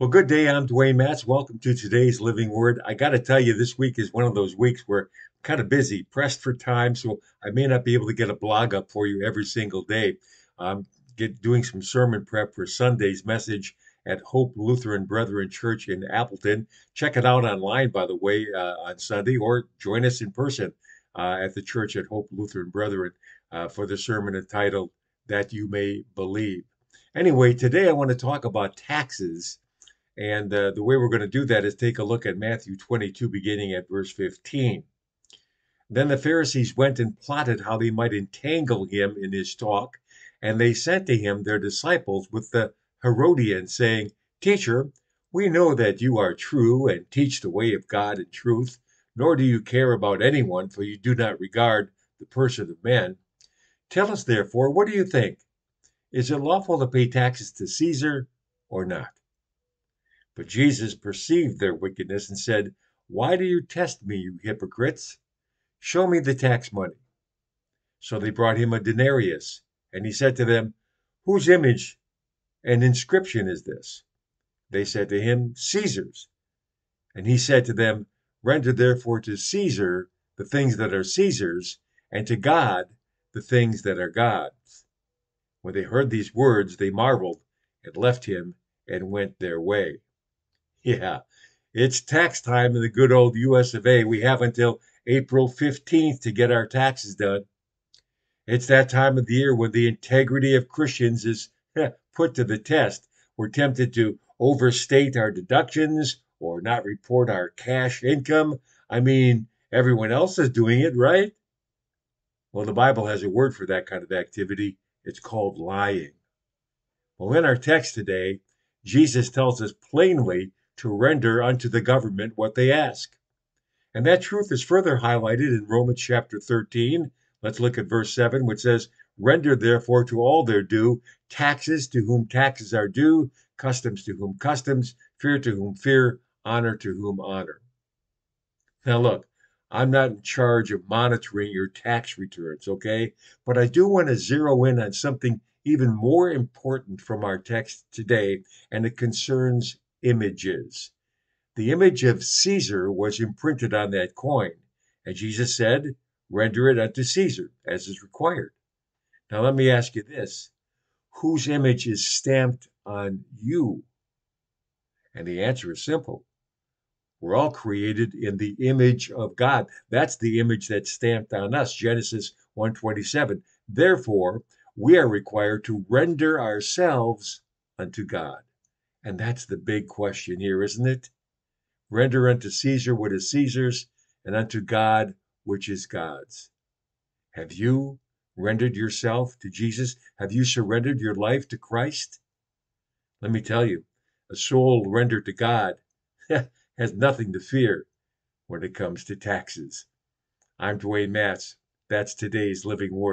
Well, good day. I'm Dwayne Matz. Welcome to today's Living Word. I got to tell you, this week is one of those weeks where I'm kind of busy, pressed for time, so I may not be able to get a blog up for you every single day. I'm doing some sermon prep for Sunday's message at Hope Lutheran Brethren Church in Appleton. Check it out online, by the way, on Sunday, or join us in person at the church at Hope Lutheran Brethren for the sermon entitled That You May Believe. Anyway, today I want to talk about taxes, and the way we're going to do that is take a look at Matthew 22, beginning at verse 15. Then the Pharisees went and plotted how they might entangle him in his talk, and they sent to him their disciples with the Herodians, saying, Teacher, we know that you are true and teach the way of God in truth, nor do you care about anyone, for you do not regard the person of men. Tell us, therefore, what do you think? Is it lawful to pay taxes to Caesar or not? But Jesus perceived their wickedness and said, Why do you test me, you hypocrites? Show me the tax money. So they brought him a denarius, and he said to them, Whose image and inscription is this? They said to him, Caesar's. And he said to them, Render therefore to Caesar the things that are Caesar's, and to God the things that are God's. When they heard these words, they marveled and left him and went their way. Yeah, it's tax time in the good old US of A. We have until April 15th to get our taxes done. It's that time of the year when the integrity of Christians is put to the test. We're tempted to overstate our deductions or not report our cash income. I mean, everyone else is doing it, right? Well, the Bible has a word for that kind of activity. It's called lying. Well, in our text today, Jesus tells us plainly to render unto the government what they ask. And that truth is further highlighted in Romans chapter 13. Let's look at verse 7, which says, Render therefore to all their due, taxes to whom taxes are due, customs to whom customs, fear to whom fear, honor to whom honor. Now, look, I'm not in charge of monitoring your tax returns, okay? But I do want to zero in on something even more important from our text today, and it concerns images. The image of Caesar was imprinted on that coin, and Jesus said, Render it unto Caesar, as is required. Now, let me ask you this: whose image is stamped on you? And the answer is simple. We're all created in the image of God. That's the image that's stamped on us, Genesis 1:27. Therefore, we are required to render ourselves unto God. And that's the big question here, isn't it? Render unto Caesar what is Caesar's, and unto God which is God's. Have you rendered yourself to Jesus? Have you surrendered your life to Christ? Let me tell you, a soul rendered to God has nothing to fear when it comes to taxes. I'm Dwayne Matz. That's today's Living Word.